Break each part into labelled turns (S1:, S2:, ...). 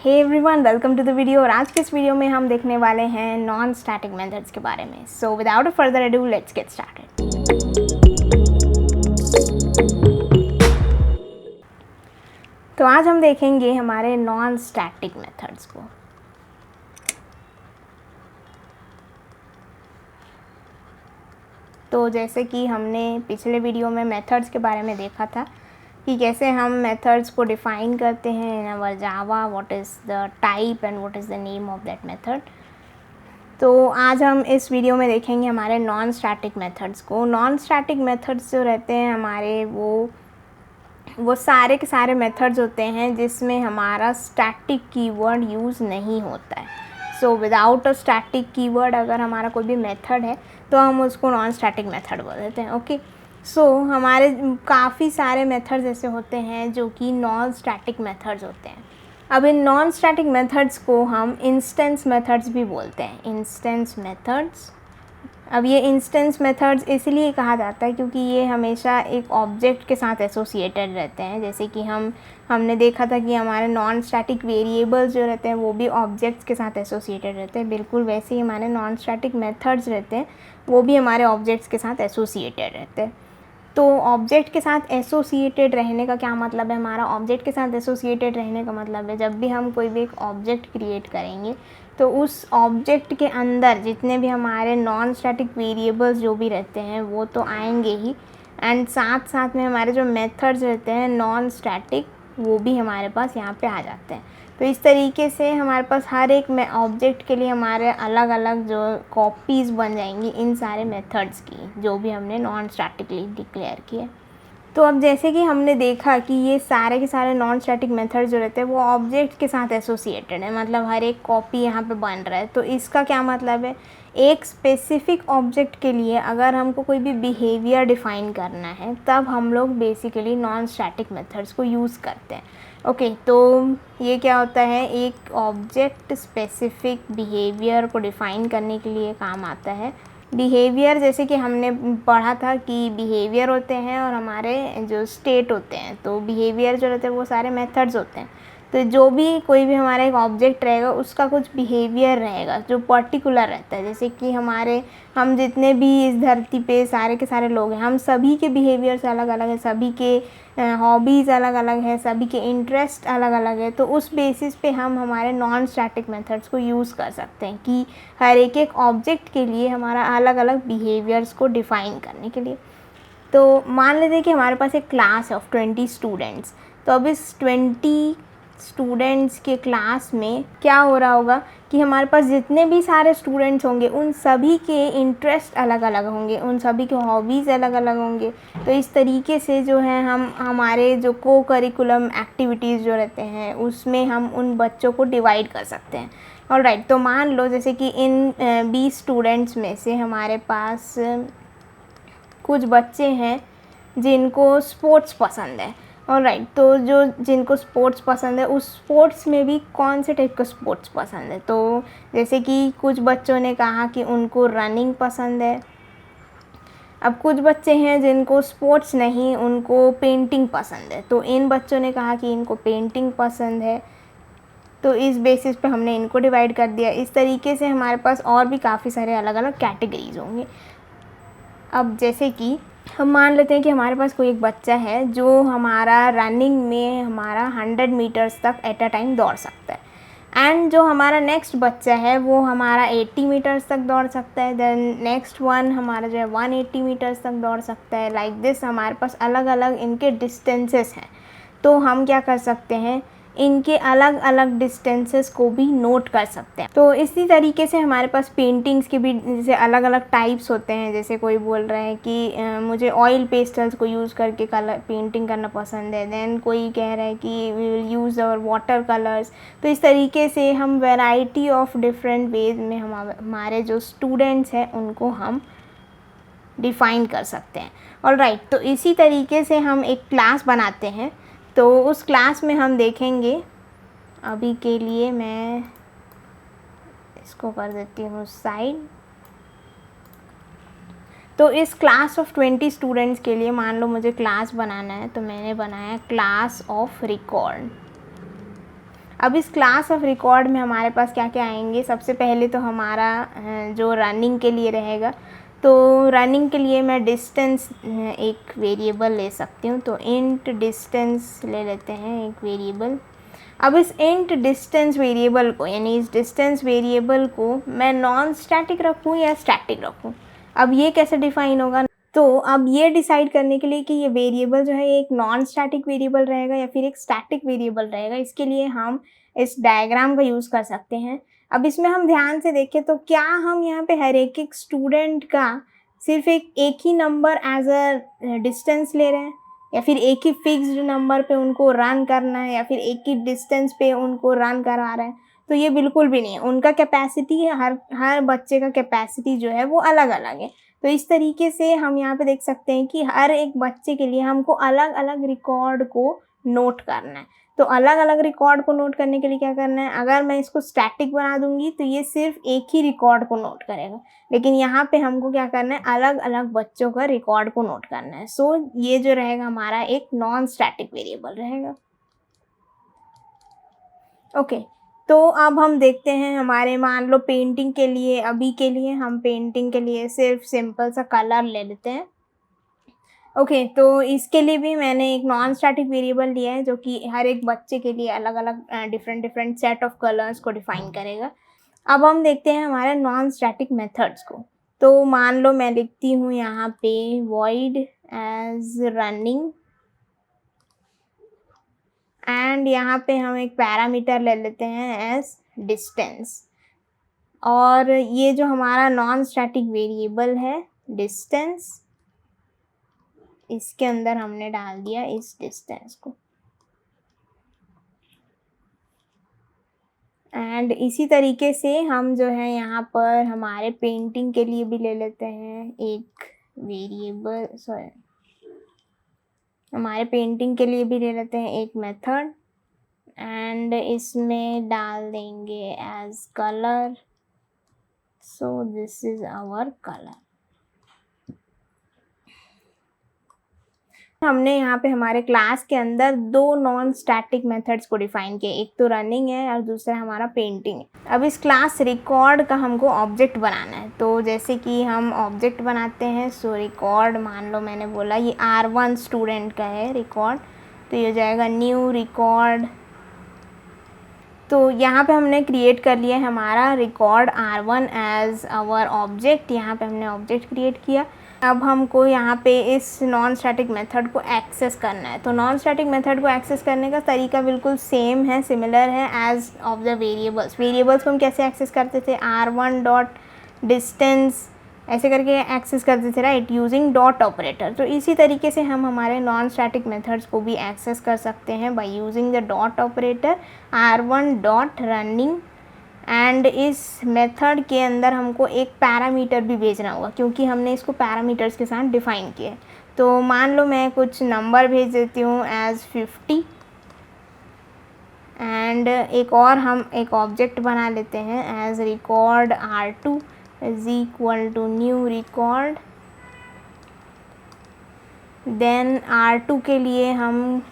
S1: Hey everyone, welcome to the video. और आज के इस वीडियो में हम देखने वाले हैं नॉन स्टैटिक मेथड्स के बारे में। So without a further ado let's get started. तो आज हम देखेंगे हमारे नॉन स्टैटिक मेथड्स को। तो जैसे कि हमने पिछले वीडियो में मेथड्स के बारे में देखा था कि कैसे हम मेथड्स को डिफ़ाइन करते हैं in our Java, what is the type and what is the name of that method. तो आज हम इस वीडियो में देखेंगे हमारे नॉन स्टैटिक मेथड्स को। नॉन स्टैटिक मेथड्स जो रहते हैं हमारे, वो सारे के सारे मेथड्स होते हैं जिसमें हमारा स्टैटिक कीवर्ड यूज़ नहीं होता है। So without a static keyword अगर हमारा कोई भी मेथड है तो हम उसको नॉन स्टैटिक मेथड बोल देते हैं। ओके, सो हमारे काफ़ी सारे मेथड्स ऐसे होते हैं जो कि नॉन स्टैटिक मेथड्स होते हैं। अब इन नॉन स्टैटिक मेथड्स को हम इंस्टेंस मेथड्स भी बोलते हैं, इंस्टेंस मेथड्स। अब ये इंस्टेंस मेथड्स इसलिए कहा जाता है क्योंकि ये हमेशा एक ऑब्जेक्ट के साथ एसोसिएटेड रहते हैं। जैसे कि हमने देखा था कि हमारे नॉन स्टैटिक वेरिएबल्स जो रहते हैं वो भी ऑब्जेक्ट्स के साथ एसोसिएटेड रहते हैं। बिल्कुल वैसे ही हमारे नॉन स्टैटिक मेथड्स रहते हैं, वो भी हमारे ऑब्जेक्ट्स के साथ एसोसिएटेड रहते हैं। तो ऑब्जेक्ट के साथ एसोसिएटेड रहने का क्या मतलब है? हमारा ऑब्जेक्ट के साथ एसोसिएटेड रहने का मतलब है जब भी हम कोई भी एक ऑब्जेक्ट क्रिएट करेंगे तो उस ऑब्जेक्ट के अंदर जितने भी हमारे नॉन स्टैटिक वेरिएबल्स जो भी रहते हैं वो तो आएंगे ही, एंड साथ साथ में हमारे जो मेथड्स रहते हैं नॉन स्टैटिक वो भी हमारे पास यहाँ पे आ जाते हैं। तो इस तरीके से हमारे पास हर एक ऑब्जेक्ट के लिए हमारे अलग अलग जो कॉपीज़ बन जाएंगी इन सारे मेथड्स की जो भी हमने नॉन स्टैटिकली डिक्लेयर किए। तो अब जैसे कि हमने देखा कि ये सारे के सारे नॉन स्टैटिक मेथड्स जो रहते हैं वो ऑब्जेक्ट के साथ एसोसिएटेड है, मतलब हर एक कॉपी यहाँ पे बन रहा है। तो इसका क्या मतलब है? एक स्पेसिफिक ऑब्जेक्ट के लिए अगर हमको कोई भी बिहेवियर डिफ़ाइन करना है तब हम लोग बेसिकली नॉन स्टैटिक मेथड्स को यूज़ करते हैं। ओके, तो ये क्या होता है, एक ऑब्जेक्ट स्पेसिफिक बिहेवियर को डिफ़ाइन करने के लिए काम आता है। बिहेवियर जैसे कि हमने पढ़ा था कि बिहेवियर होते हैं और हमारे जो स्टेट होते हैं। तो बिहेवियर जो रहते हैं वो सारे मेथड्स होते हैं। तो जो भी कोई भी हमारा एक ऑब्जेक्ट रहेगा उसका कुछ बिहेवियर रहेगा जो पर्टिकुलर रहता है। जैसे कि हम जितने भी इस धरती पे सारे के सारे लोग हैं, हम सभी के बिहेवियर्स अलग अलग है, सभी के हॉबीज़ अलग अलग है, सभी के इंटरेस्ट अलग अलग है। तो उस बेसिस पे हम हमारे नॉन स्टैटिक मेथड्स को यूज़ कर सकते हैं कि हर एक ऑब्जेक्ट के लिए हमारा अलग अलग बिहेवियर्स को डिफ़ाइन करने के लिए। तो मान लेते हैं कि हमारे पास एक क्लास ऑफ 20 स्टूडेंट्स। तो अब इस 20 स्टूडेंट्स के क्लास में क्या हो रहा होगा कि हमारे पास जितने भी सारे स्टूडेंट्स होंगे उन सभी के इंटरेस्ट अलग अलग होंगे, उन सभी के हॉबीज़ अलग अलग होंगे। तो इस तरीके से जो है हम हमारे जो को करिकुलम एक्टिविटीज़ जो रहते हैं उसमें हम उन बच्चों को डिवाइड कर सकते हैं। ऑलराइट, तो मान लो जैसे कि इन 20 स्टूडेंट्स में से हमारे पास कुछ बच्चे हैं जिनको स्पोर्ट्स पसंद है। ऑलराइट, तो जिनको स्पोर्ट्स पसंद है उस स्पोर्ट्स में भी कौन से टाइप का स्पोर्ट्स पसंद है। तो जैसे कि कुछ बच्चों ने कहा कि उनको रनिंग पसंद है। अब कुछ बच्चे हैं जिनको स्पोर्ट्स नहीं, उनको पेंटिंग पसंद है। तो इन बच्चों ने कहा कि इनको पेंटिंग पसंद है, तो इस बेसिस पे हमने इनको डिवाइड कर दिया। इस तरीके से हमारे पास और भी काफ़ी सारे अलग अलग कैटेगरीज होंगे। अब जैसे कि हम मान लेते हैं कि हमारे पास कोई एक बच्चा है जो हमारा रनिंग में हमारा 100 मीटर्स तक एट अ टाइम दौड़ सकता है, एंड जो हमारा नेक्स्ट बच्चा है वो हमारा 80 मीटर्स तक दौड़ सकता है। देन नेक्स्ट वन हमारा जो है 180 मीटर्स तक दौड़ सकता है। लाइक दिस हमारे पास अलग अलग इनके डिस्टेंसेस हैं। तो हम क्या कर सकते हैं, इनके अलग अलग डिस्टेंसेस को भी नोट कर सकते हैं। तो इसी तरीके से हमारे पास पेंटिंग्स के भी जैसे अलग अलग टाइप्स होते हैं। जैसे कोई बोल रहा है कि मुझे ऑयल पेस्टल्स को यूज़ करके कलर पेंटिंग करना पसंद है। देन कोई कह रहा है कि we will use our water colours. तो इस तरीके से हम वैरायटी ऑफ डिफरेंट वेज में हमारे जो स्टूडेंट्स हैं उनको हम डिफ़ाइन कर सकते हैं। ऑलराइट, तो इसी तरीके से हम एक क्लास बनाते हैं। तो उस क्लास में हम देखेंगे, अभी के लिए मैं इसको कर देती हूँ साइड। तो इस क्लास ऑफ 20 स्टूडेंट्स के लिए मान लो मुझे क्लास बनाना है, तो मैंने बनाया क्लास ऑफ रिकॉर्ड। अब इस क्लास ऑफ रिकॉर्ड में हमारे पास क्या क्या आएंगे, सबसे पहले तो हमारा जो रनिंग के लिए रहेगा, तो रनिंग के लिए मैं डिस्टेंस एक वेरिएबल ले सकती हूँ, तो इंट डिस्टेंस ले लेते हैं एक वेरिएबल। अब इस इंट डिस्टेंस वेरिएबल को, यानी इस डिस्टेंस वेरिएबल को मैं नॉन स्टैटिक रखूँ या स्टैटिक रखूँ, अब ये कैसे डिफ़ाइन होगा। तो अब ये डिसाइड करने के लिए कि ये वेरिएबल जो है एक नॉन स्टैटिक वेरिएबल रहेगा या फिर एक स्टैटिक वेरिएबल रहेगा, इसके लिए हम इस डायग्राम का यूज़ कर सकते हैं। अब इसमें हम ध्यान से देखें तो क्या हम यहाँ पे हर एक स्टूडेंट का सिर्फ एक ही नंबर एज अ डिस्टेंस ले रहे हैं, या फिर एक ही फिक्स्ड नंबर पे उनको रन करना है, या फिर एक ही डिस्टेंस पे उनको रन करा रहे हैं, तो ये बिल्कुल भी नहीं है। उनका कैपेसिटी, हर बच्चे का कैपेसिटी जो है वो अलग अलग है। तो इस तरीके से हम यहाँ पे देख सकते हैं कि हर एक बच्चे के लिए हमको अलग अलग रिकॉर्ड को नोट करना है। तो अलग अलग रिकॉर्ड को नोट करने के लिए क्या करना है, अगर मैं इसको स्टैटिक बना दूंगी तो ये सिर्फ एक ही रिकॉर्ड को नोट करेगा, लेकिन यहाँ पे हमको क्या करना है, अलग अलग बच्चों का रिकॉर्ड को नोट करना है। सो ये जो रहेगा हमारा एक नॉन स्टैटिक वेरिएबल रहेगा। ओके, तो अब हम देखते हैं हमारे, मान लो पेंटिंग के लिए, अभी के लिए हम पेंटिंग के लिए सिर्फ सिंपल सा कलर ले लेते हैं। ओके, तो इसके लिए भी मैंने एक नॉन स्टैटिक वेरिएबल लिया है जो कि हर एक बच्चे के लिए अलग अलग डिफरेंट सेट ऑफ कलर्स को डिफाइन करेगा। अब हम देखते हैं हमारे नॉन स्टैटिक मेथड्स को। तो मान लो मैं लिखती हूँ यहाँ पे void एज रनिंग, एंड यहाँ पे हम एक पैरामीटर ले लेते हैं एज डिस्टेंस, और ये जो हमारा नॉन स्टैटिक वेरिएबल है डिस्टेंस, इसके अंदर हमने डाल दिया इस डिस्टेंस को। एंड इसी तरीके से हम जो है यहाँ पर हमारे पेंटिंग के लिए भी ले लेते हैं एक वेरिएबल, हमारे पेंटिंग के लिए भी ले लेते हैं एक मेथड, एंड इसमें डाल देंगे as colour. So this is our colour. हमने यहाँ पे हमारे क्लास के अंदर दो नॉन स्टैटिक मेथड्स को डिफाइन किए, एक तो रनिंग है और दूसरा हमारा पेंटिंग है। अब इस क्लास रिकॉर्ड का हमको ऑब्जेक्ट बनाना है, तो जैसे कि हम ऑब्जेक्ट बनाते हैं। सो रिकॉर्ड, मान लो मैंने बोला ये R1 स्टूडेंट का है रिकॉर्ड, तो ये हो जाएगा न्यू रिकॉर्ड। तो यहाँ पे हमने क्रिएट कर लिया है हमारा record R1 as our object, यहाँ पे हमने ऑब्जेक्ट क्रिएट किया। अब हमको यहाँ पे इस नॉन स्टैटिक मेथड को एक्सेस करना है। तो नॉन स्टैटिक मेथड को एक्सेस करने का तरीका बिल्कुल सेम है, सिमिलर है as of the variables. Variables को हम कैसे एक्सेस करते थे, R1 डॉट डिस्टेंस ऐसे करके एक्सेस करते थे, राइट, यूजिंग डॉट ऑपरेटर। तो इसी तरीके से हम हमारे नॉन स्टैटिक मेथड्स को भी एक्सेस कर सकते हैं bye using the dot operator, R1 dot running. And इस मेथड के अंदर हमको एक पैरामीटर भी भेजना होगा, क्योंकि हमने इसको पैरामीटर्स के साथ डिफाइन किया है। तो मान लो मैं कुछ नंबर भेज देती हूँ एज 50, एंड एक और हम एक ऑब्जेक्ट बना लेते हैं as record R2 is equal to new record. Then R2 के लिए हम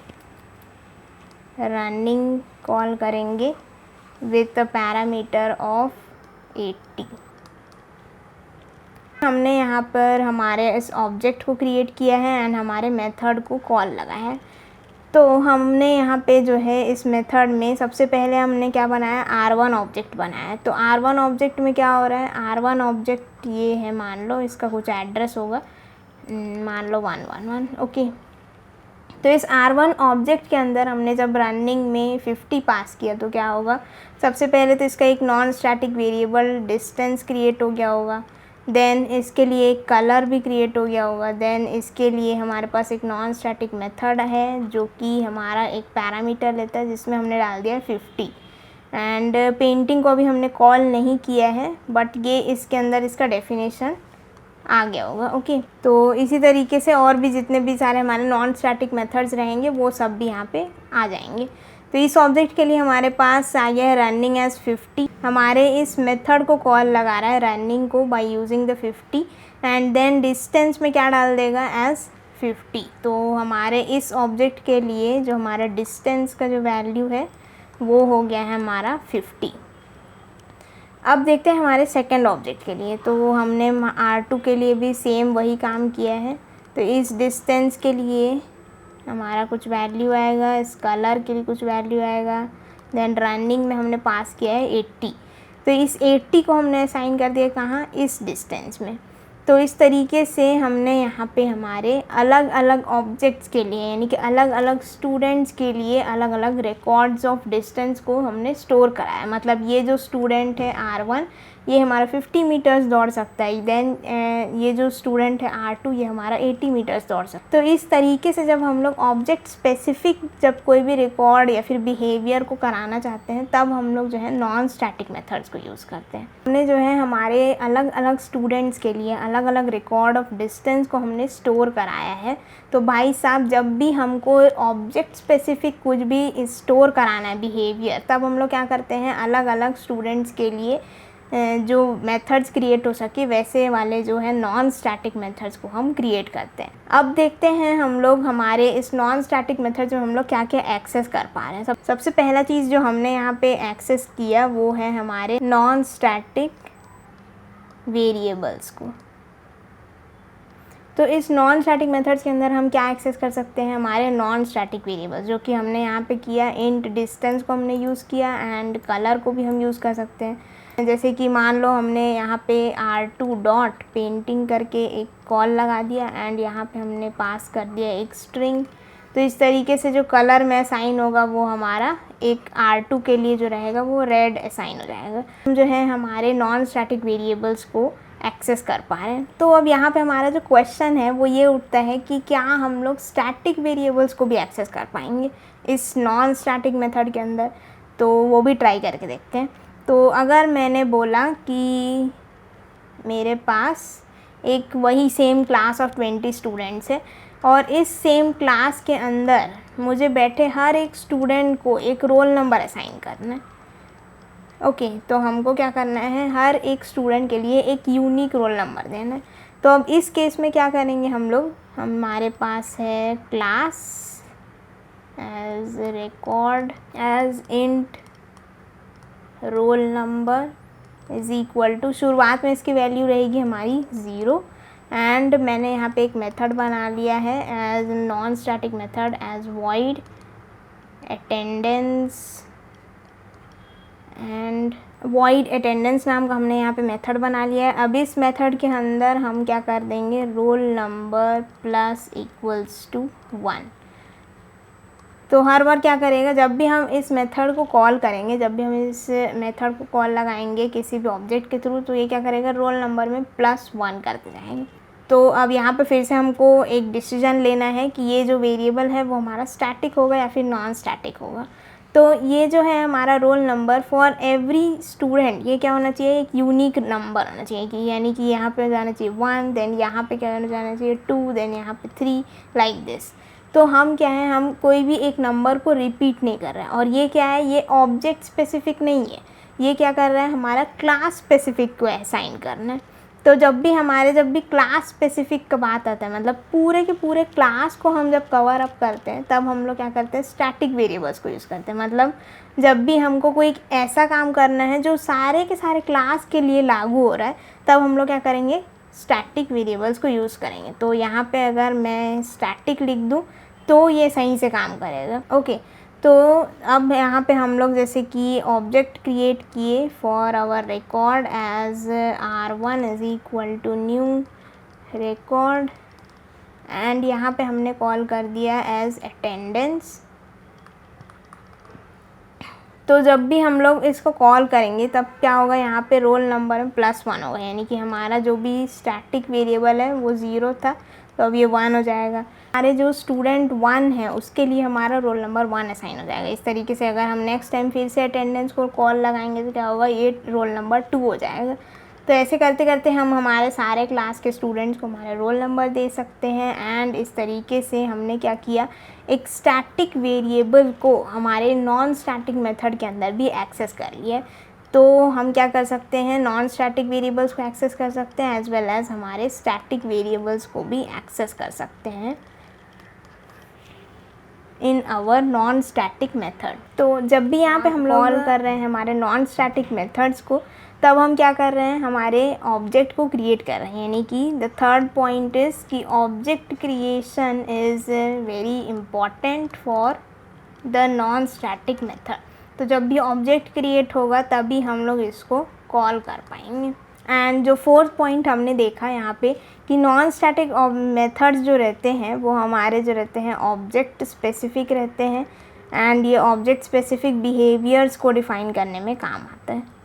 S1: रनिंग कॉल करेंगे विथ अ पैरामीटर ऑफ 80। हमने यहाँ पर हमारे इस ऑब्जेक्ट को क्रिएट किया है एंड हमारे मेथड को कॉल लगा है। तो हमने यहाँ पे जो है इस मेथड में सबसे पहले हमने क्या बनाया, R1 ऑब्जेक्ट बनाया है। तो R1 ऑब्जेक्ट में क्या हो रहा है, R1 ऑब्जेक्ट ये है, मान लो इसका कुछ एड्रेस होगा, मान लो 111, ओके। तो इस R1 ऑब्जेक्ट के अंदर हमने जब रनिंग में 50 पास किया तो क्या होगा, सबसे पहले तो इसका एक non static variable distance create हो गया होगा, देन इसके लिए एक कलर भी क्रिएट हो गया होगा, देन इसके लिए हमारे पास एक नॉन स्टैटिक मेथड है जो कि हमारा एक पैरामीटर लेता है जिसमें हमने डाल दिया 50। एंड पेंटिंग को अभी हमने कॉल नहीं किया है, बट ये इसके अंदर इसका डेफिनेशन आ गया होगा, ओके। तो इसी तरीके से और भी जितने भी सारे हमारे नॉन स्टैटिक मेथड्स रहेंगे वो सब भी यहाँ पे आ जाएंगे। तो इस ऑब्जेक्ट के लिए हमारे पास आ गया है रनिंग एज 50, हमारे इस मेथड को कॉल लगा रहा है रनिंग को by using the 50, and then distance में क्या डाल देगा एज 50। तो हमारे इस ऑब्जेक्ट के लिए जो हमारा डिस्टेंस का जो वैल्यू है वो हो गया है हमारा 50। अब देखते हैं हमारे सेकंड ऑब्जेक्ट के लिए। तो हमने R2 के लिए भी सेम वही काम किया है। तो इस डिस्टेंस के लिए हमारा कुछ वैल्यू आएगा, इस कलर के लिए कुछ वैल्यू आएगा, देन रनिंग में हमने पास किया है 80। तो इस 80 को हमने असाइन कर दिया कहाँ, इस डिस्टेंस में। तो इस तरीके से हमने यहाँ पे हमारे अलग अलग ऑब्जेक्ट्स के लिए, यानी कि अलग अलग स्टूडेंट्स के लिए अलग अलग रिकॉर्ड्स ऑफ डिस्टेंस को हमने स्टोर कराया। मतलब ये जो स्टूडेंट है R1 ये हमारा 50 मीटर्स दौड़ सकता है, देन ये जो स्टूडेंट है R2 ये हमारा 80 मीटर्स दौड़ सकता है। तो इस तरीके से जब हम लोग ऑब्जेक्ट स्पेसिफिक जब कोई भी रिकॉर्ड या फिर बिहेवियर को कराना चाहते हैं तब हम लोग जो है नॉन स्टैटिक मेथड्स को यूज़ करते हैं। हमने जो है हमारे अलग अलग स्टूडेंट्स के लिए अलग अलग रिकॉर्ड ऑफ डिस्टेंस को हमने स्टोर कराया है। तो भाई साहब जब भी हमको ऑब्जेक्ट स्पेसिफिक कुछ भी स्टोर कराना है बिहेवियर, तब हम लोग क्या करते हैं अलग अलग स्टूडेंट्स के लिए जो मेथड्स क्रिएट हो सके वैसे वाले जो है नॉन स्टैटिक मेथड्स को हम क्रिएट करते हैं। अब देखते हैं हम लोग हमारे इस नॉन स्टैटिक मेथड में हम लोग क्या क्या एक्सेस कर पा रहे हैं। सबसे पहला चीज़ जो हमने यहाँ पे एक्सेस किया वो है हमारे नॉन स्टैटिक वेरिएबल्स को। तो इस नॉन स्टैटिक मेथड्स के अंदर हम क्या एक्सेस कर सकते हैं, हमारे नॉन स्टैटिक वेरिएबल्स, जो कि हमने यहाँ पे किया इंट डिस्टेंस को हमने यूज़ किया एंड कलर को भी हम यूज़ कर सकते हैं। जैसे कि मान लो हमने यहाँ पे R2 डॉट पेंटिंग करके एक कॉल लगा दिया एंड यहाँ पे हमने पास कर दिया एक स्ट्रिंग। तो इस तरीके से जो कलर में असाइन होगा वो हमारा एक R2 के लिए जो रहेगा वो रेड असाइन हो जाएगा। हम जो है हमारे नॉन स्टैटिक वेरिएबल्स को एक्सेस कर पा रहे हैं। तो अब यहाँ पे हमारा जो क्वेश्चन है वो ये उठता है कि क्या हम लोग स्टैटिक वेरिएबल्स को भी एक्सेस कर पाएंगे इस नॉन स्टैटिक मेथड के अंदर। तो वो भी ट्राई करके देखते हैं। तो अगर मैंने बोला कि मेरे पास एक वही सेम क्लास ऑफ 20 स्टूडेंट्स है और इस सेम क्लास के अंदर मुझे बैठे हर एक स्टूडेंट को एक रोल नंबर असाइन करना है। ओके, तो हमको क्या करना है, हर एक स्टूडेंट के लिए एक यूनिक रोल नंबर देना है। तो अब इस केस में क्या करेंगे हम लोग, हमारे पास है class as record as int roll number is equal to, शुरुआत में इसकी वैल्यू रहेगी हमारी 0 एंड मैंने यहाँ पे एक मेथड बना लिया है as non static method as void attendance and void attendance नाम का हमने यहाँ पे मेथड बना लिया है। अब इस मेथड के अंदर हम क्या कर देंगे, roll number plus equals to 1। तो हर बार क्या करेगा, जब भी हम इस मेथड को कॉल करेंगे, जब भी हम इस मेथड को कॉल लगाएंगे किसी भी ऑब्जेक्ट के थ्रू, तो ये क्या करेगा, रोल नंबर में +1 करते जाएंगे। तो अब यहाँ पे फिर से हमको एक डिसीजन लेना है कि ये जो वेरिएबल है वो हमारा स्टैटिक होगा या फिर नॉन स्टैटिक होगा। तो ये जो है हमारा roll number for every student, ये क्या होना चाहिए, एक यूनिक नंबर होना चाहिए कि यानी कि यहाँ पे जाना चाहिए 1, देन यहाँ पे क्या जाना चाहिए 2, देन यहाँ पे 3, लाइक दिस। तो हम क्या है, हम कोई भी एक नंबर को रिपीट नहीं कर रहे हैं। और ये क्या है, ये ऑब्जेक्ट स्पेसिफिक नहीं है, ये क्या कर रहा है, हमारा क्लास स्पेसिफिक को असाइन करना है। तो जब भी क्लास स्पेसिफिक का बात आता है, मतलब पूरे के पूरे क्लास को हम जब कवर अप करते हैं, तब हम लोग क्या करते हैं, स्टैटिक वेरिएबल्स को यूज़ करते हैं। मतलब जब भी हमको कोई ऐसा काम करना है जो सारे के सारे क्लास के लिए लागू हो रहा है, तब हम लोग क्या करेंगे, स्टैटिक वेरिएबल्स को यूज़ करेंगे। तो यहाँ पे अगर मैं स्टैटिक लिख दूँ तो ये सही से काम करेगा। ओके, तो अब यहाँ पे हम लोग जैसे कि ऑब्जेक्ट क्रिएट किए for our record as R1 is equal to new record and यहाँ पे हमने कॉल कर दिया एज अटेंडेंस। तो जब भी हम लोग इसको कॉल करेंगे तब क्या होगा, यहाँ पे रोल नंबर में +1 होगा, यानी कि हमारा जो भी स्टैटिक वेरिएबल है वो 0 था, तो अब ये 1 हो जाएगा। हमारे जो स्टूडेंट 1 है उसके लिए हमारा रोल नंबर 1 असाइन हो जाएगा। इस तरीके से अगर हम नेक्स्ट टाइम फिर से अटेंडेंस को कॉल लगाएंगे तो क्या होगा, ये रोल नंबर 2 हो जाएगा। तो ऐसे करते करते हम हमारे सारे क्लास के स्टूडेंट्स को हमारा रोल नंबर दे सकते हैं। एंड इस तरीके से हमने क्या किया, एक स्टैटिक वेरिएबल को हमारे नॉन स्टैटिक मेथड के अंदर भी एक्सेस कर लिया। तो हम क्या कर सकते हैं, नॉन स्टैटिक वेरिएबल्स को एक्सेस कर सकते हैं एज वेल एज हमारे स्टैटिक वेरिएबल्स को भी एक्सेस कर सकते हैं। In our non static method. तो जब भी यहाँ पे हम कॉल कर रहे हैं हमारे नॉन स्टैटिक मेथड्स को, तब हम क्या कर रहे हैं, हमारे ऑब्जेक्ट को क्रिएट कर रहे हैं। यानी कि द थर्ड पॉइंट इज़ कि object creation is very important for the non static method. तो जब भी ऑब्जेक्ट क्रिएट होगा तभी हम लोग इसको कॉल कर पाएंगे। एंड जो फोर्थ पॉइंट हमने देखा यहाँ पे कि नॉन स्टैटिक मेथड्स जो रहते हैं वो हमारे जो रहते हैं ऑब्जेक्ट स्पेसिफिक रहते हैं, एंड ये ऑब्जेक्ट स्पेसिफिक बिहेवियर्स को डिफ़ाइन करने में काम आता है।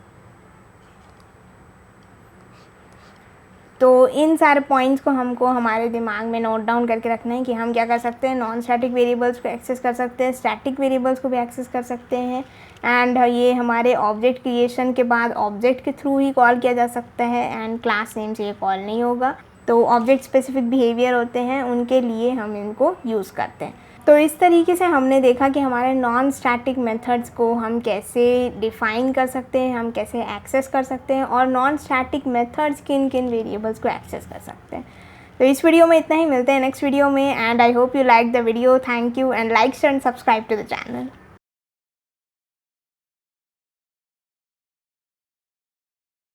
S1: तो इन सारे पॉइंट्स को हमको हमारे दिमाग में नोट डाउन करके रखना है कि हम क्या कर सकते हैं, नॉन स्टैटिक वेरिएबल्स को एक्सेस कर सकते हैं, स्टैटिक वेरिएबल्स को भी एक्सेस कर सकते हैं, एंड ये हमारे ऑब्जेक्ट क्रिएशन के बाद ऑब्जेक्ट के थ्रू ही कॉल किया जा सकता है, एंड क्लास नेम से ये कॉल नहीं होगा। तो ऑब्जेक्ट स्पेसिफिक बिहेवियर होते हैं, उनके लिए हम इनको यूज़ करते हैं। तो इस तरीके से हमने देखा कि हमारे नॉन स्टैटिक मेथड्स को हम कैसे डिफ़ाइन कर सकते हैं, हम कैसे एक्सेस कर सकते हैं, और नॉन स्टैटिक मेथड्स किन किन वेरिएबल्स को एक्सेस कर सकते हैं। तो इस वीडियो में इतना ही, मिलते हैं नेक्स्ट वीडियो में, and I hope you like the video. Thank you and like share and subscribe to the channel.